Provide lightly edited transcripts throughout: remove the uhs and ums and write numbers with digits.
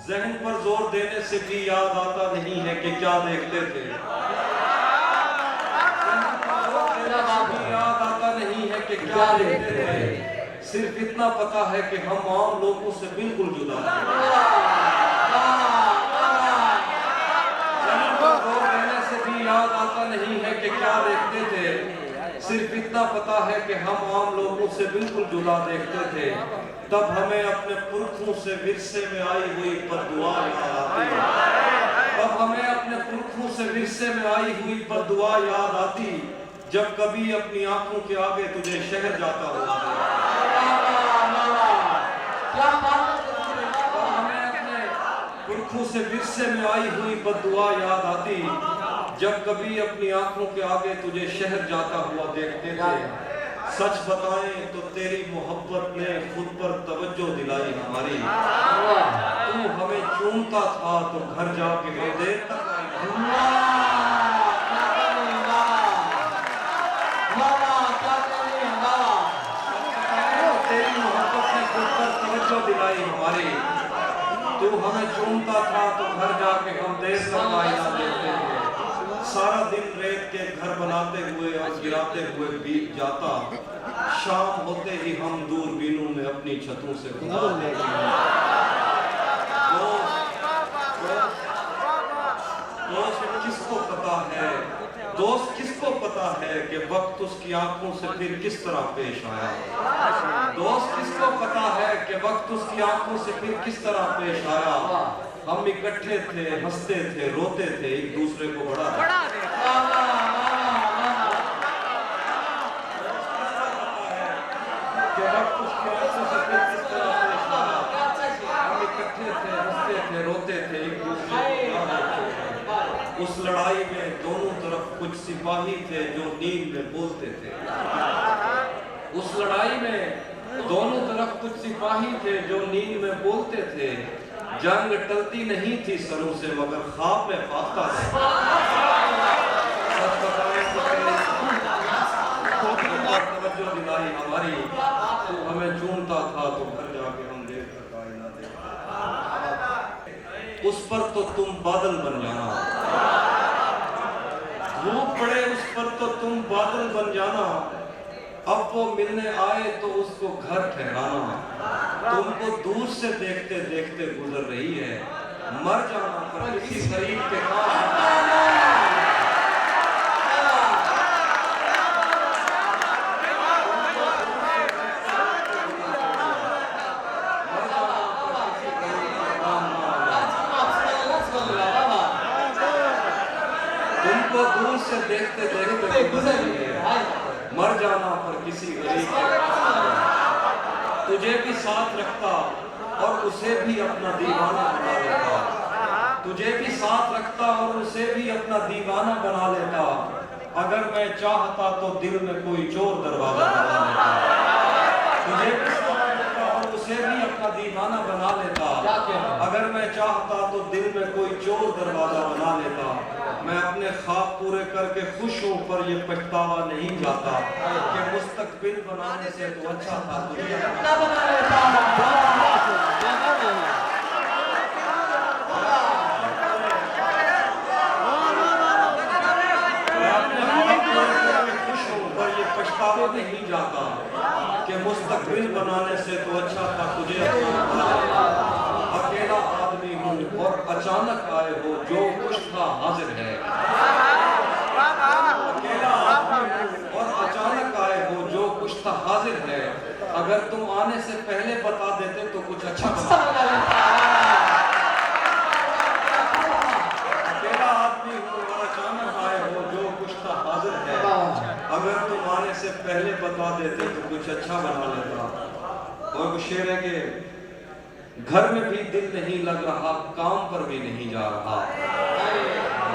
जहन पर जोर देने से भी याद आता नहीं है कि क्या देखते थे। याद आता नहीं है कि क्या देखते थे। सिर्फ इतना पता है कि हम आम लोगों से बिल्कुल जुदा हैं। जहन पर जोर देने से भी याद आता नहीं है कि क्या देखते थे। सिर्फ इतना पता है कि हम आम लोगों से बिल्कुल जुदा देखते थे। तब हमें अपने पुरखों से विरसे में आई हुई बद्दुआ याद आती। तब हमें अपने पुरखों से विरसे में आई हुई बद्दुआ याद आती, जब कभी अपनी आंखों के आगे तुझे शहर जाता हुआ। हमें अपने पुरखों से विरसे में आई हुई बद्दुआ याद आती, जब कभी अपनी आंखों के आगे तुझे शहर जाता हुआ देखते थे। सच बताएं तो तेरी मोहब्बत ने खुद पर तवज्जो दिलाई हमारी। तू हमें चूमता था तो घर जाके वो देर तक तेरी मोहब्बत ने खुद पर तवज्जो दिलाई हमारी। तू हमें चूमता था तो घर जाके हम देर तक आईना देखते थे। सारा दिन रेत के घर बनाते हुए और गिराते हुए बीत जाता। शाम होते ही हम दूरबीनों में अपनी छतों से दोस्त किसको पता है कि वक्त उसकी आंखों से फिर किस तरह पेश आया। दोस्त किसको पता है कि वक्त उसकी आंखों से फिर किस तरह पेश आया। हम इकट्ठे थे, हंसते थे, रोते थे, एक दूसरे को बढ़ा कि वक्त उसकी आंखों से फिर किस तरह पेश आया। हम इकट्ठे थे, हंसते थे, रोते थे, एक दूसरे को बढ़ा। उस लड़ाई में दोनों तरफ कुछ सिपाही थे जो नींद में बोलते थे। उस लड़ाई में दोनों तरफ कुछ सिपाही थे जो नींद में बोलते थे। जंग टलती नहीं थी सरों से मगर ख्वाब में फाख्ता था। तवज्जो दिलाई हमारी। तू हमें चूमता था तो घर जाके हम देर तक आईना देखते। उस पर तो तुम बादल बन जाना। धूप पड़े उस पर तो तुम बादल बन जाना। अब वो मिलने आए तो उसको घर ठहराना। तुमको दूर से देखते देखते गुजर रही है। मर जाना पर किसी गरीब के पास। तुमको दूर से देखते देखते गुजर रही है। मर जाना पर किसी गरीब के तुझे भी साथ रखता और उसे भी अपना दीवाना बना लेता। तुझे भी साथ रखता और उसे भी अपना दीवाना बना लेता। अगर मैं चाहता तो दिल में कोई चोर दरवाजा बना लेता। तुझे भी साथ रखता और उसे भी अपना दीवाना बना लेता। अगर मैं चाहता तो दिल में कोई चोर दरवाजा बना लेता। मैं अपने ख्वाब पूरे करके खुश हूँ पर ये पछतावा नहीं जाता कि मुस्तकबिल बनाने से तो अच्छा था तुझे अपना बना लेता। पछतावा नहीं जाता कि मुस्तकबिल बनाने से तो अच्छा था तुझे अपना। अकेला आदमी हूँ और अचानक आए हो जो कुछ था हाजिर है। अकेला आदमी हूँ और अचानक आए हो जो कुछ था हाजिर है। अगर तुम आने से पहले बता देते तो कुछ अच्छा बना लेता। अकेला आदमी हूँ और अचानक आए हो जो कुछ था हाजिर है। अगर तुम आने से पहले बता देते तो कुछ अच्छा बना लेता। और वो शेर है कि घर में भी दिल नहीं लग रहा, काम पर भी नहीं जा रहा।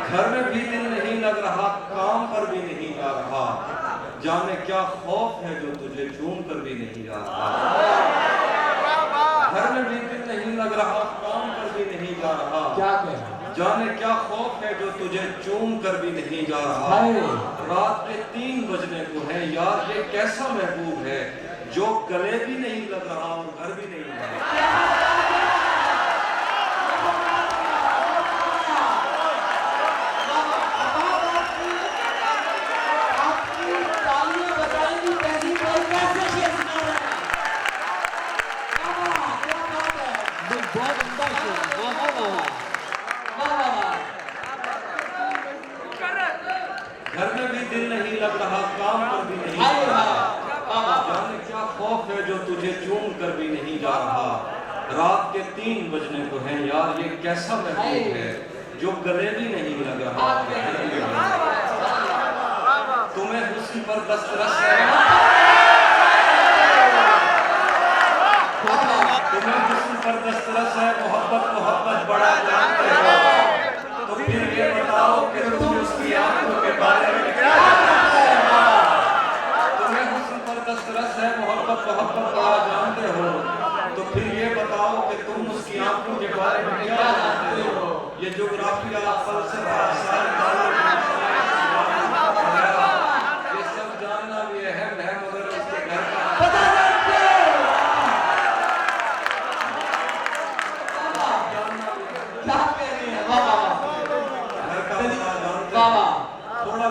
घर में भी दिल नहीं लग रहा, काम पर भी नहीं जा रहा। जाने क्या खौफ है जो तुझे चूम कर भी नहीं जा रहा। घर में भी दिल नहीं लग रहा, काम पर भी नहीं जा रहा। क्या कहे जाने क्या खौफ है जो तुझे चूम कर भी नहीं जा रहा। रात के 3 बजने को है यार, ये कैसा महबूब है जो गले भी नहीं लग रहा और घर भी नहीं लग रहा। तुझे चूम कर भी नहीं जा रहा। रात के 3 बजने को हैं यार, ये कैसा महबूब है जो गले भी नहीं लग रहा। तुम्हें हुस्न पर दस्तरस है, तुम्हें हुस्न पर दस्तरस है, मोहब्बत मोहब्बत बड़ा जानते हो, तो फिर ये बताओ कि तुम उसकी आंखों के बारे में क्या जानते हो। तुम्हें हुस्न पर दस्तरस है, मोहब्बत मोहब्बत बड़ा जानते हो, तो फिर ये बताओ कि तुम उसकी आंखों के बारे में क्या जानते हो। ये ज्योग्राफिया, फलसफा, ये सब जानना भी अहम है, मगर उसके घर का पता जानते हो। क्या कह रहे हैं बाबा, घर का पता जानते बाबा। थोड़ा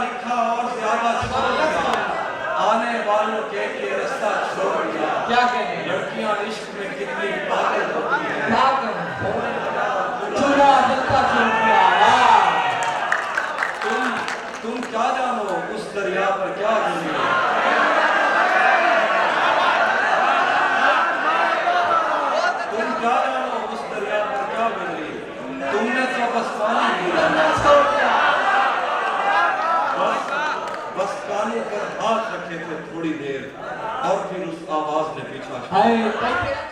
लिखा और ज्यादा छोड़ दिया, आने वालों के लिए रास्ता छोड़ दिया। क्या कहें, लड़कियां इश्क में कितनी पागल होती हैं, क्या कहें, चूड़ा जलता छोड़ दिया। तुम क्या जानो उस दरिया पर क्या गुजरी, तुम क्या जानो उस दरिया पर क्या गुजरी। तुमने तो बस पानी छोड़ दिया, बस कानों पर हाथ रखे थे थोड़ी देर, और फिर उस आवाज ने पीछा छोड़ा।